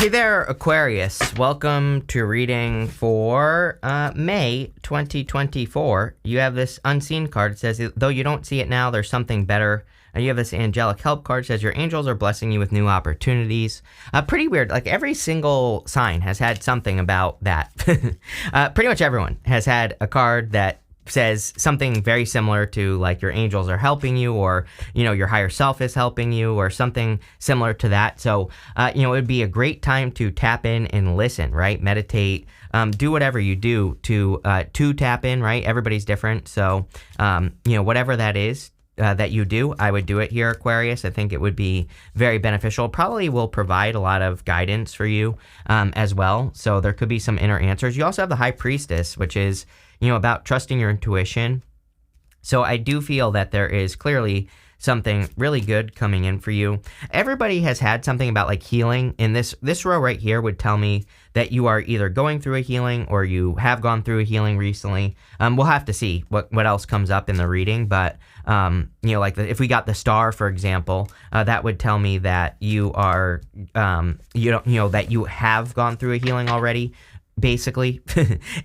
Hey there, Aquarius. Welcome to reading for May 2024. You have this unseen card. It says, though you don't see it now, there's something better. You have this angelic help card. It says, your angels are blessing you with new opportunities. Pretty weird. Like every single sign has had something about that. Pretty much everyone has had a card that says something very similar to like your angels are helping you, or your higher self is helping you, or something similar to that. So it would be a great time to tap in and listen, right? Meditate, do whatever you do to tap in, right? Everybody's different, so whatever that is that you do, I would do it here, Aquarius. I think it would be very beneficial. Probably will provide a lot of guidance for you as well. So there could be some inner answers. You also have the High Priestess, which is about trusting your intuition. So I do feel that there is clearly something really good coming in for you. Everybody has had something about like healing, and this row right here would tell me that you are either going through a healing or you have gone through a healing recently. We'll have to see what else comes up in the reading, but if we got the star, for example, that would tell me that you are that you have gone through a healing already, basically.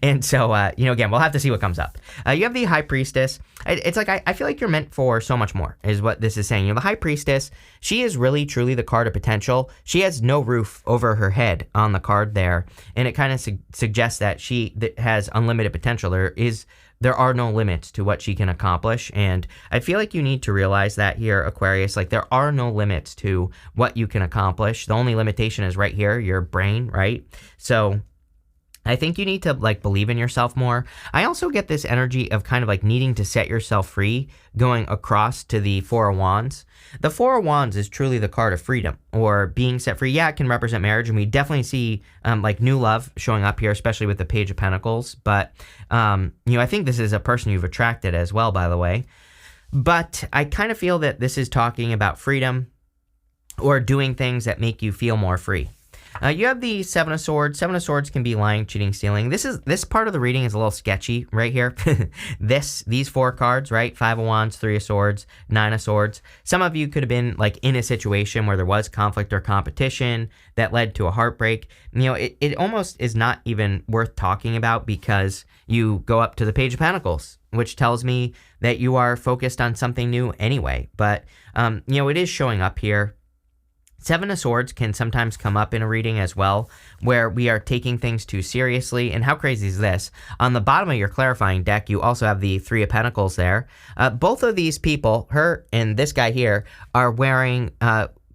And so again, we'll have to see what comes up. You have the High Priestess. It's like I feel like you're meant for so much more is what this is saying. The High Priestess, she is really truly the card of potential. She has no roof over her head on the card there, and it kind of suggests that she has unlimited potential. There are no limits to what she can accomplish, and I feel like you need to realize that here, Aquarius. Like, there are no limits to what you can accomplish. The only limitation is right here, your brain, right? So I think you need to like believe in yourself more. I also get this energy of kind of like needing to set yourself free going across to the Four of Wands. The Four of Wands is truly the card of freedom or being set free. Yeah, it can represent marriage, and we definitely see like new love showing up here, especially with the Page of Pentacles. But I think this is a person you've attracted as well, by the way. But I kind of feel that this is talking about freedom or doing things that make you feel more free. You have the Seven of Swords. Seven of Swords can be lying, cheating, stealing. This part of the reading is a little sketchy right here. These four cards, right? Five of Wands, Three of Swords, Nine of Swords. Some of you could have been like in a situation where there was conflict or competition that led to a heartbreak. It almost is not even worth talking about because you go up to the Page of Pentacles, which tells me that you are focused on something new anyway. But, it is showing up here. Seven of Swords can sometimes come up in a reading as well, where we are taking things too seriously. And how crazy is this? On the bottom of your clarifying deck, you also have the Three of Pentacles there. Both of these people, her and this guy here, are wearing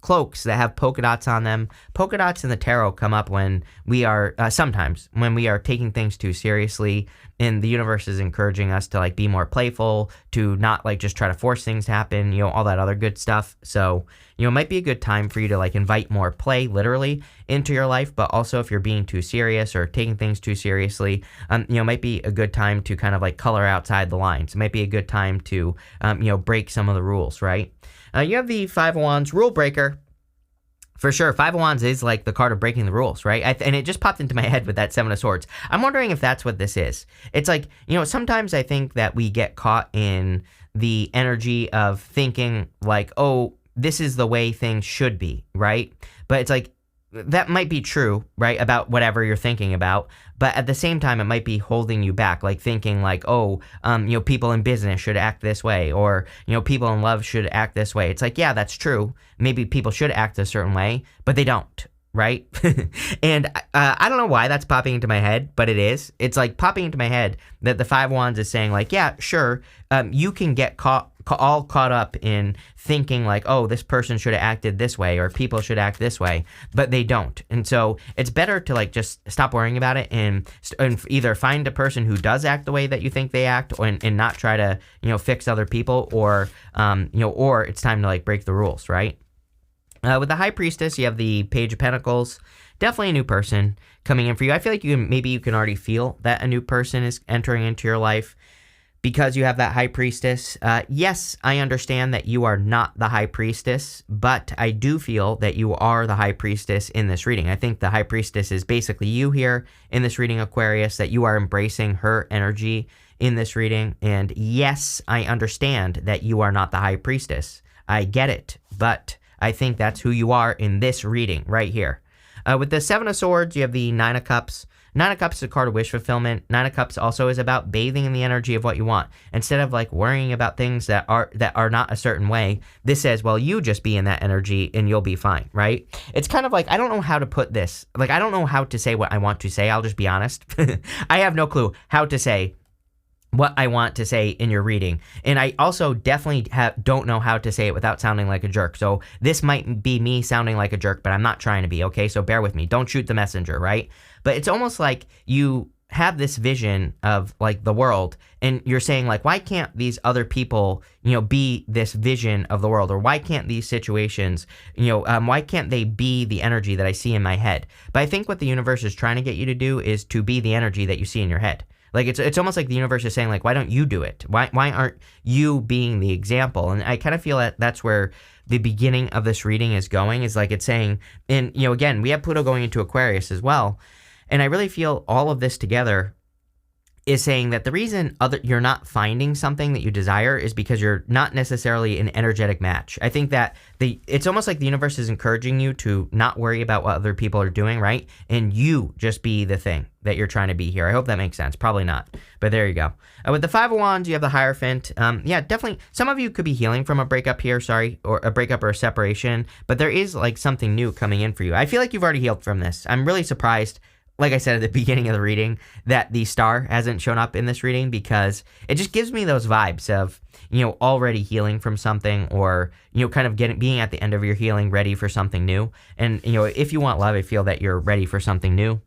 cloaks that have polka dots on them. Polka dots in the tarot come up when we are, sometimes, when we are taking things too seriously, and the universe is encouraging us to like be more playful, to not like just try to force things to happen, all that other good stuff. So, it might be a good time for you to like invite more play, literally, into your life, but also if you're being too serious or taking things too seriously, it might be a good time to kind of like color outside the lines. It might be a good time to, break some of the rules, right? You have the Five of Wands, rule breaker. For sure, Five of Wands is like the card of breaking the rules, right? And it just popped into my head with that Seven of Swords. I'm wondering if that's what this is. It's like, sometimes I think that we get caught in the energy of thinking like, oh, this is the way things should be, right? But it's like, that might be true, right, about whatever you're thinking about, but at the same time, it might be holding you back, like thinking like, oh, people in business should act this way, or, people in love should act this way. It's like, yeah, that's true. Maybe people should act a certain way, but they don't, right? And I don't know why that's popping into my head, but it is. It's like popping into my head that the Five of Wands is saying like, yeah, sure, you can get all caught up in thinking like, oh, this person should have acted this way, or people should act this way, but they don't. And so it's better to like just stop worrying about it and either find a person who does act the way that you think they act, and not try to fix other people, or or it's time to like break the rules, right? With the High Priestess, you have the Page of Pentacles. Definitely a new person coming in for you. I feel like maybe you can already feel that a new person is entering into your life because you have that High Priestess. Yes, I understand that you are not the High Priestess, but I do feel that you are the High Priestess in this reading. I think the High Priestess is basically you here in this reading, Aquarius, that you are embracing her energy in this reading. And yes, I understand that you are not the High Priestess. I get it, but I think that's who you are in this reading right here. With the Seven of Swords, you have the Nine of Cups. Nine of Cups is a card of wish fulfillment. Nine of Cups also is about bathing in the energy of what you want. Instead of like worrying about things that are not a certain way, this says, well, you just be in that energy and you'll be fine, right? It's kind of like, I don't know how to put this. Like, I don't know how to say what I want to say. I'll just be honest. I have no clue how to say what I want to say in your reading. And I also definitely don't know how to say it without sounding like a jerk. So this might be me sounding like a jerk, but I'm not trying to be, okay? So bear with me. Don't shoot the messenger, right? But it's almost like you have this vision of like the world and you're saying like, why can't these other people, be this vision of the world? Or why can't these situations, why can't they be the energy that I see in my head? But I think what the universe is trying to get you to do is to be the energy that you see in your head. Like it's almost like the universe is saying like, why don't you do it? Why aren't you being the example? And I kind of feel that that's where the beginning of this reading is going, is like it's saying, and again, we have Pluto going into Aquarius as well. And I really feel all of this together is saying that the reason you're not finding something that you desire is because you're not necessarily an energetic match. I think that it's almost like the universe is encouraging you to not worry about what other people are doing, right? And you just be the thing that you're trying to be here. I hope that makes sense. Probably not, but there you go. With the Five of Wands, you have the Hierophant. Yeah, definitely. Some of you could be healing from a breakup here, or a breakup or a separation, but there is like something new coming in for you. I feel like you've already healed from this. I'm really surprised, like I said at the beginning of the reading, that the star hasn't shown up in this reading, because it just gives me those vibes of, already healing from something, or, kind of being at the end of your healing, ready for something new. And, if you want love, I feel that you're ready for something new.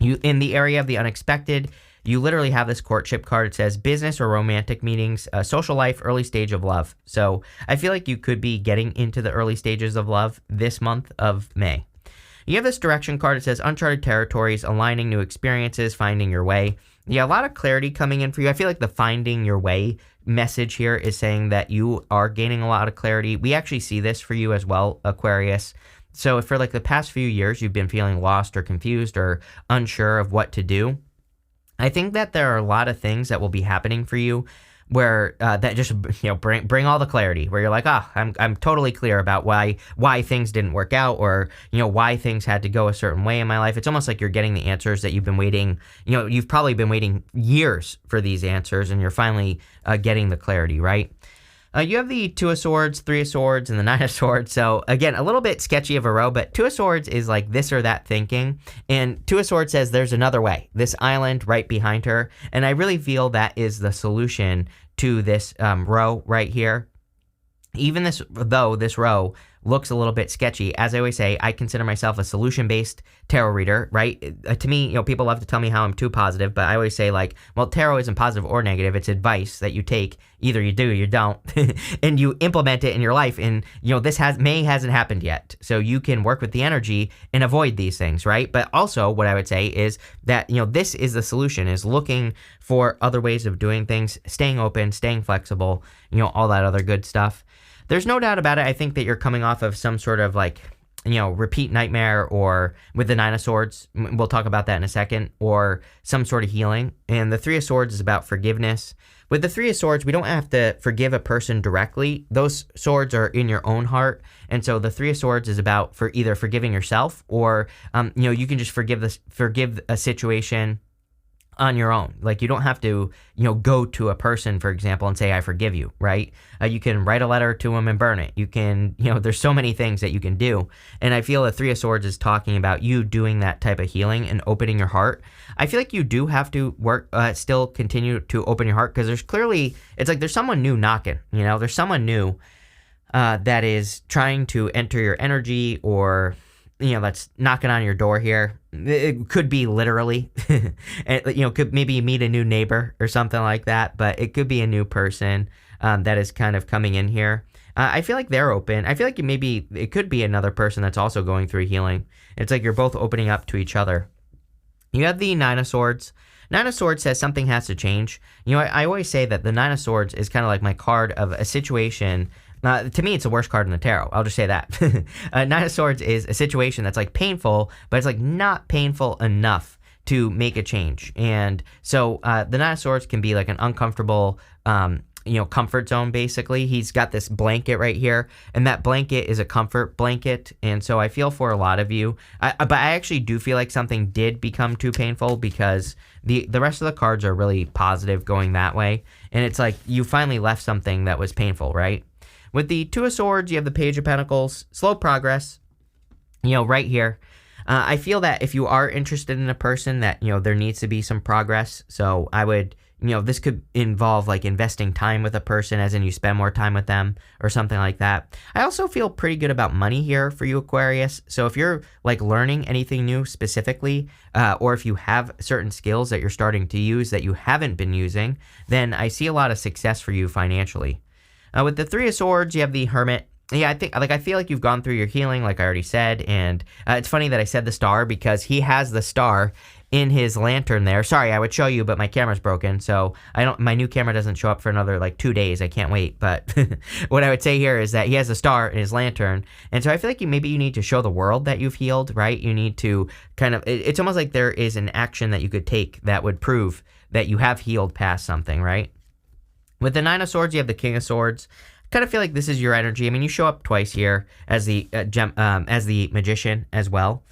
In the area of the unexpected, you literally have this courtship card. It says business or romantic meetings, social life, early stage of love. So I feel like you could be getting into the early stages of love this month of May. You have this direction card. It says uncharted territories, aligning new experiences, finding your way. Yeah, a lot of clarity coming in for you. I feel like the finding your way message here is saying that you are gaining a lot of clarity. We actually see this for you as well, Aquarius. So if for like the past few years you've been feeling lost or confused or unsure of what to do, I think that there are a lot of things that will be happening for you where that just bring all the clarity, where you're like, I'm totally clear about why things didn't work out, or why things had to go a certain way in my life. It's almost like you're getting the answers that you've been waiting. You've probably been waiting years for these answers, and you're finally getting the clarity, right? You have the Two of Swords, Three of Swords, and the Nine of Swords. So again, a little bit sketchy of a row, but Two of Swords is like this or that thinking. And Two of Swords says there's another way, this island right behind her. And I really feel that is the solution to this row right here. Even this row looks a little bit sketchy. As I always say, I consider myself a solution-based tarot reader, right? To me, people love to tell me how I'm too positive, but I always say like, well, tarot isn't positive or negative. It's advice that you take. Either you do or you don't, and you implement it in your life. And, May hasn't happened yet. So you can work with the energy and avoid these things, right? But also what I would say is that, this is the solution, is looking for other ways of doing things, staying open, staying flexible, all that other good stuff. There's no doubt about it. I think that you're coming off of some sort of like, repeat nightmare, or with the Nine of Swords, we'll talk about that in a second, or some sort of healing. And the Three of Swords is about forgiveness. With the Three of Swords, we don't have to forgive a person directly. Those swords are in your own heart. And so the Three of Swords is about either forgiving yourself, or, you can just forgive a situation on your own. Like, you don't have to, go to a person, for example, and say, I forgive you, right? You can write a letter to them and burn it. You can, there's so many things that you can do. And I feel the Three of Swords is talking about you doing that type of healing and opening your heart. I feel like you do have to work, still continue to open your heart, because it's like there's someone new knocking, there's someone new that is trying to enter your energy, or that's knocking on your door here. It could be literally, could maybe meet a new neighbor or something like that, but it could be a new person that is kind of coming in here. I feel like they're open. I feel like it could be another person that's also going through healing. It's like you're both opening up to each other. You have the Nine of Swords. Nine of Swords says something has to change. I always say that the Nine of Swords is kind of like my card of a situation. To me, it's the worst card in the tarot. I'll just say that. Nine of Swords is a situation that's like painful, but it's like not painful enough to make a change. And so the Nine of Swords can be like an uncomfortable, comfort zone, basically. He's got this blanket right here, and that blanket is a comfort blanket. And so I feel for a lot of you, but I actually do feel like something did become too painful, because the rest of the cards are really positive going that way. And it's like you finally left something that was painful, right? With the Two of Swords, you have the Page of Pentacles, slow progress, right here. I feel that if you are interested in a person, that, there needs to be some progress. So I would, this could involve like investing time with a person, as in you spend more time with them or something like that. I also feel pretty good about money here for you, Aquarius. So if you're like learning anything new specifically, or if you have certain skills that you're starting to use that you haven't been using, then I see a lot of success for you financially. With the Three of Swords, you have the Hermit. Yeah, I feel like you've gone through your healing, like I already said, and it's funny that I said the star, because he has the star in his lantern there. Sorry, I would show you, but my camera's broken, so my new camera doesn't show up for another like 2 days. I can't wait. But what I would say here is that he has a star in his lantern, and so I feel like maybe you need to show the world that you've healed, right? You need to kind of, it's almost like there is an action that you could take that would prove that you have healed past something, right? With the Nine of Swords, you have the King of Swords. Kind of feel like this is your energy. I mean, you show up twice here as the magician as well.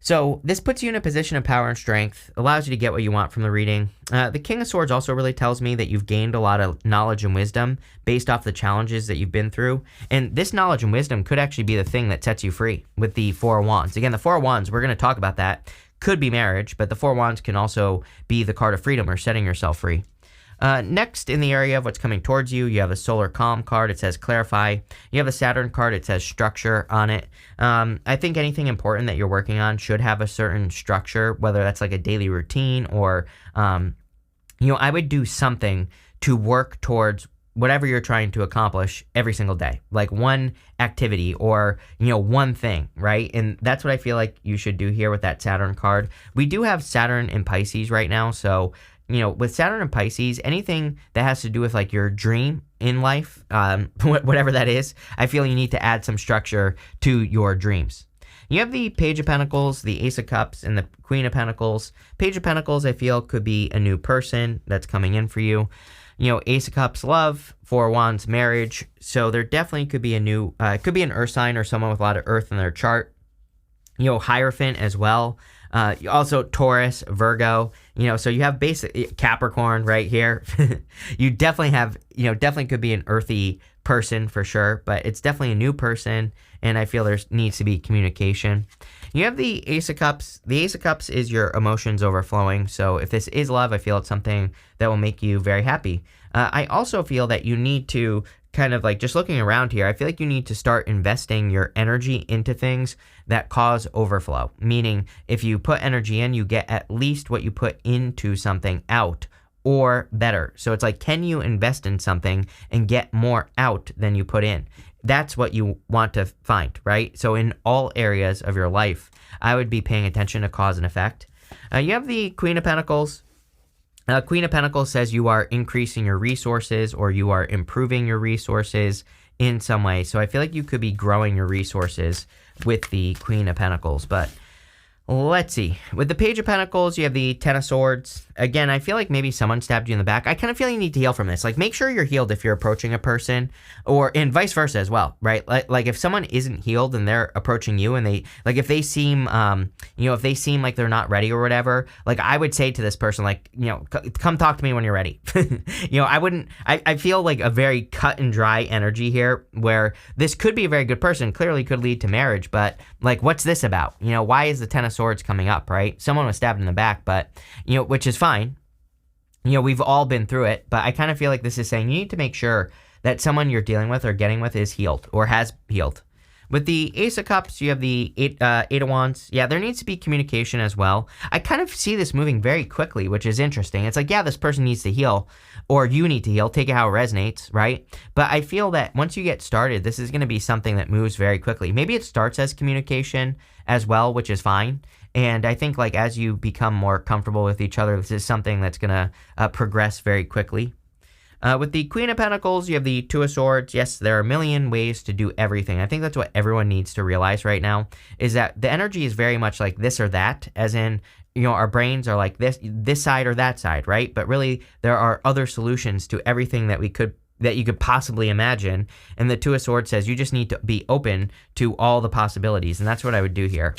So this puts you in a position of power and strength, allows you to get what you want from the reading. The King of Swords also really tells me that you've gained a lot of knowledge and wisdom based off the challenges that you've been through. And this knowledge and wisdom could actually be the thing that sets you free with the Four of Wands. Again, the Four of Wands, we're going to talk about that. Could be marriage, but the Four of Wands can also be the card of freedom or setting yourself free. Next, in the area of what's coming towards you, you have a Solar Calm card. It says clarify. You have a Saturn card. It says structure on it. I think anything important that you're working on should have a certain structure, whether that's like a daily routine or, I would do something to work towards whatever you're trying to accomplish every single day, like one activity or, one thing, right? And that's what I feel like you should do here with that Saturn card. We do have Saturn in Pisces right now, so with Saturn and Pisces, anything that has to do with like your dream in life, whatever that is, I feel you need to add some structure to your dreams. You have the Page of Pentacles, the Ace of Cups, and the Queen of Pentacles. Page of Pentacles, I feel, could be a new person that's coming in for you. Ace of Cups, love. Four of Wands, marriage. So there definitely could be a new, it could be an earth sign or someone with a lot of earth in their chart. Hierophant as well. Also Taurus, Virgo, so you have basic Capricorn right here. You definitely have, definitely could be an earthy person for sure, but it's definitely a new person, and I feel there needs to be communication. You have the Ace of Cups. The Ace of Cups is your emotions overflowing, so if this is love, I feel it's something that will make you very happy. I also feel that you need to kind of like, just looking around here, I feel like you need to start investing your energy into things that cause overflow. Meaning, if you put energy in, you get at least what you put into something out, or better. So it's like, can you invest in something and get more out than you put in? That's what you want to find, right? So in all areas of your life, I would be paying attention to cause and effect. You have the Queen of Pentacles. Queen of Pentacles says you are increasing your resources, or you are improving your resources in some way. So I feel like you could be growing your resources with the Queen of Pentacles. But let's see. With the Page of Pentacles, you have the Ten of Swords. Again, I feel like maybe someone stabbed you in the back. I kind of feel you need to heal from this. Like, make sure you're healed if you're approaching a person, and vice versa as well, right? Like if someone isn't healed and they're approaching you, and they, like, if they seem, if they seem like they're not ready or whatever, like, I would say to this person, like, come talk to me when you're ready. I feel like a very cut and dry energy here, where this could be a very good person, clearly could lead to marriage, but like, what's this about? Why is the Ten of Swords coming up, right? Someone was stabbed in the back, but, which is fine. We've all been through it, but I kind of feel like this is saying you need to make sure that someone you're dealing with or getting with is healed or has healed. With the Ace of Cups, you have the Eight of Wands. Yeah, there needs to be communication as well. I kind of see this moving very quickly, which is interesting. It's like, yeah, this person needs to heal, or you need to heal. Take it how it resonates, right? But I feel that once you get started, this is going to be something that moves very quickly. Maybe it starts as communication as well, which is fine. And I think, like, as you become more comfortable with each other, this is something that's going to progress very quickly. With the Queen of Pentacles, you have the Two of Swords. Yes, there are a million ways to do everything. I think that's what everyone needs to realize right now, is that the energy is very much like this or that, as in, our brains are like this side or that side, right? But really, there are other solutions to everything that we could that you could possibly imagine. And the Two of Swords says you just need to be open to all the possibilities. And that's what I would do here.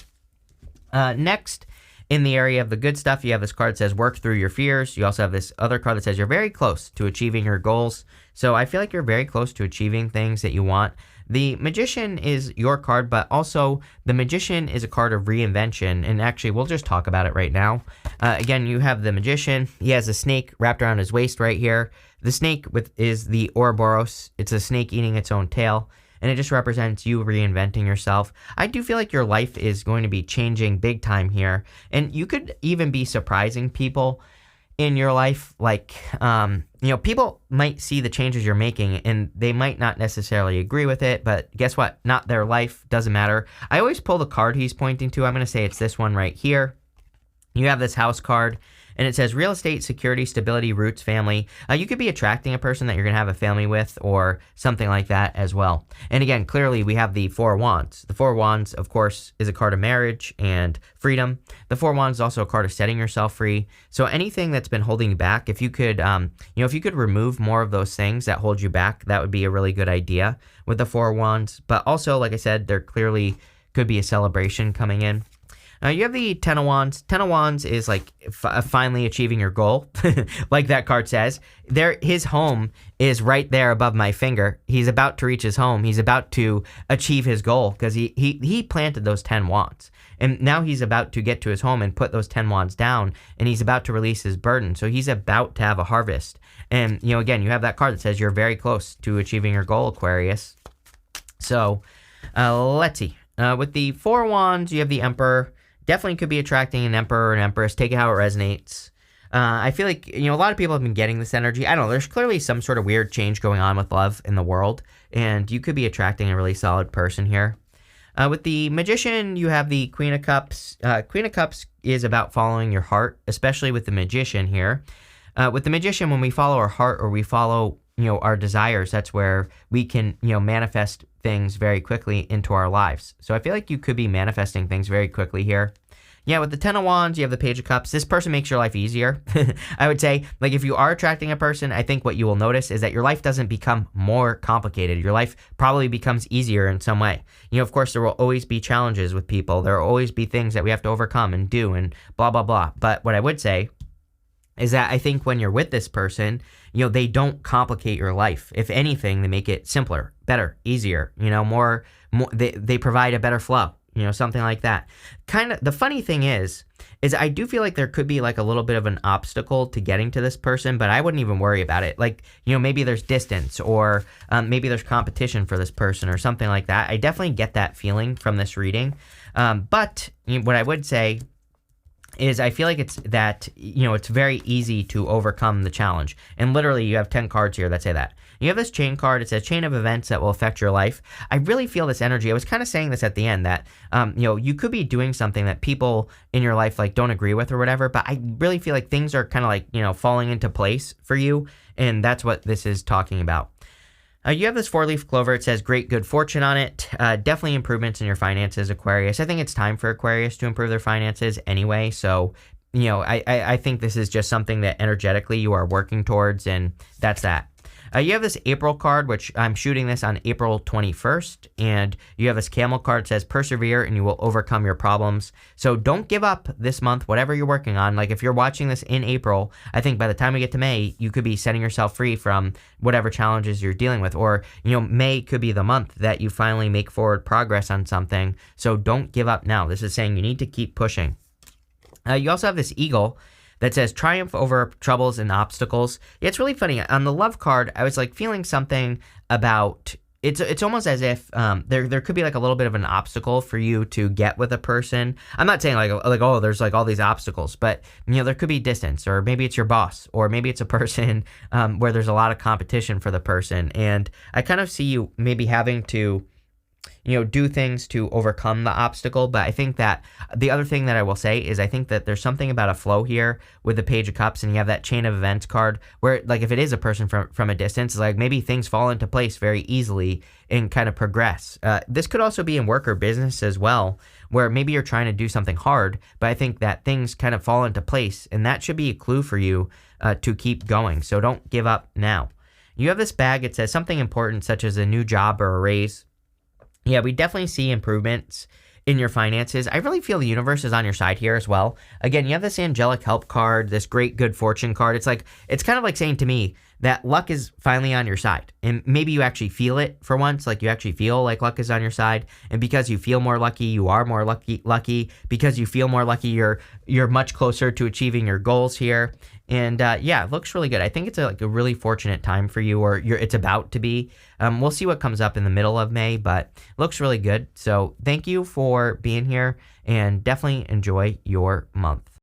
Next, in the area of the good stuff, you have this card that says work through your fears. You also have this other card that says you're very close to achieving your goals. So I feel like you're very close to achieving things that you want. The Magician is your card, but also the Magician is a card of reinvention. And actually, we'll just talk about it right now. Again, you have the Magician. He has a snake wrapped around his waist right here. The snake is the Ouroboros. It's a snake eating its own tail. And it just represents you reinventing yourself. I do feel like your life is going to be changing big time here. And you could even be surprising people in your life. Like, people might see the changes you're making and they might not necessarily agree with it. But guess what? Not their life. Doesn't matter. I always pull the card he's pointing to. I'm going to say it's this one right here. You have this house card. And it says real estate, security, stability, roots, family. You could be attracting a person that you're going to have a family with or something like that as well. And again, clearly we have the Four of Wands. The Four of Wands, of course, is a card of marriage and freedom. The Four of Wands is also a card of setting yourself free. So anything that's been holding you back, if you could, if you could remove more of those things that hold you back, that would be a really good idea with the Four of Wands. But also, like I said, there clearly could be a celebration coming in. You have the Ten of Wands. Ten of Wands is like finally achieving your goal, like that card says. His home is right there above my finger. He's about to reach his home. He's about to achieve his goal because he planted those 10 wands. And now he's about to get to his home and put those 10 wands down, and he's about to release his burden. So he's about to have a harvest. And, again, you have that card that says you're very close to achieving your goal, Aquarius. So let's see. With the Four of Wands, you have the Emperor. Definitely could be attracting an emperor or an empress. Take it how it resonates. I feel like, a lot of people have been getting this energy. I don't know. There's clearly some sort of weird change going on with love in the world. And you could be attracting a really solid person here. With the Magician, you have the Queen of Cups. Queen of Cups is about following your heart, especially with the Magician here. With the Magician, when we follow our heart or we follow, our desires, that's where we can, manifest things very quickly into our lives. So I feel like you could be manifesting things very quickly here. Yeah, with the Ten of Wands, you have the Page of Cups. This person makes your life easier. I would say, like, if you are attracting a person, I think what you will notice is that your life doesn't become more complicated. Your life probably becomes easier in some way. Of course, there will always be challenges with people. There will always be things that we have to overcome and do and blah, blah, blah. But what I would say is that I think when you're with this person, they don't complicate your life. If anything, they make it simpler, better, easier, more they provide a better flow, something like that. Kind of the funny thing is I do feel like there could be like a little bit of an obstacle to getting to this person, but I wouldn't even worry about it. Like, maybe there's distance or maybe there's competition for this person or something like that. I definitely get that feeling from this reading. But what I would say is I feel like it's that, it's very easy to overcome the challenge. And literally you have 10 cards here that say that. You have this chain card. It says chain of events that will affect your life. I really feel this energy. I was kind of saying this at the end that, you could be doing something that people in your life like don't agree with or whatever, but I really feel like things are kind of like, falling into place for you. And that's what this is talking about. You have this 4-leaf clover. It says great good fortune on it. Definitely improvements in your finances, Aquarius. I think it's time for Aquarius to improve their finances anyway. So, I think this is just something that energetically you are working towards, and that's that. You have this April card, which I'm shooting this on April 21st, and you have this Camel card that says persevere and you will overcome your problems. So don't give up this month, whatever you're working on. Like if you're watching this in April, I think by the time we get to May, you could be setting yourself free from whatever challenges you're dealing with. Or, May could be the month that you finally make forward progress on something. So don't give up now. This is saying you need to keep pushing. You also have this eagle that says triumph over troubles and obstacles. Yeah, it's really funny. On the love card, I was like feeling something about it's almost as if there could be like a little bit of an obstacle for you to get with a person. I'm not saying like oh there's like all these obstacles, but there could be distance, or maybe it's your boss, or maybe it's a person where there's a lot of competition for the person, and I kind of see you maybe having to do things to overcome the obstacle. But I think that the other thing that I will say is I think that there's something about a flow here with the Page of Cups, and you have that chain of events card where like if it is a person from a distance, like maybe things fall into place very easily and kind of progress. This could also be in work or business as well, where maybe you're trying to do something hard, but I think that things kind of fall into place, and that should be a clue for you to keep going. So don't give up now. You have this bag. It says something important, such as a new job or a raise. Yeah, we definitely see improvements in your finances. I really feel the universe is on your side here as well. Again, you have this angelic help card, this great good fortune card. It's kind of like saying to me that luck is finally on your side. And maybe you actually feel it for once, like you actually feel like luck is on your side. And because you feel more lucky, you are more lucky. Because you feel more lucky, you're much closer to achieving your goals here. And yeah, it looks really good. I think it's like a really fortunate time for you, or it's about to be. We'll see what comes up in the middle of May, but it looks really good. So thank you for being here, and definitely enjoy your month.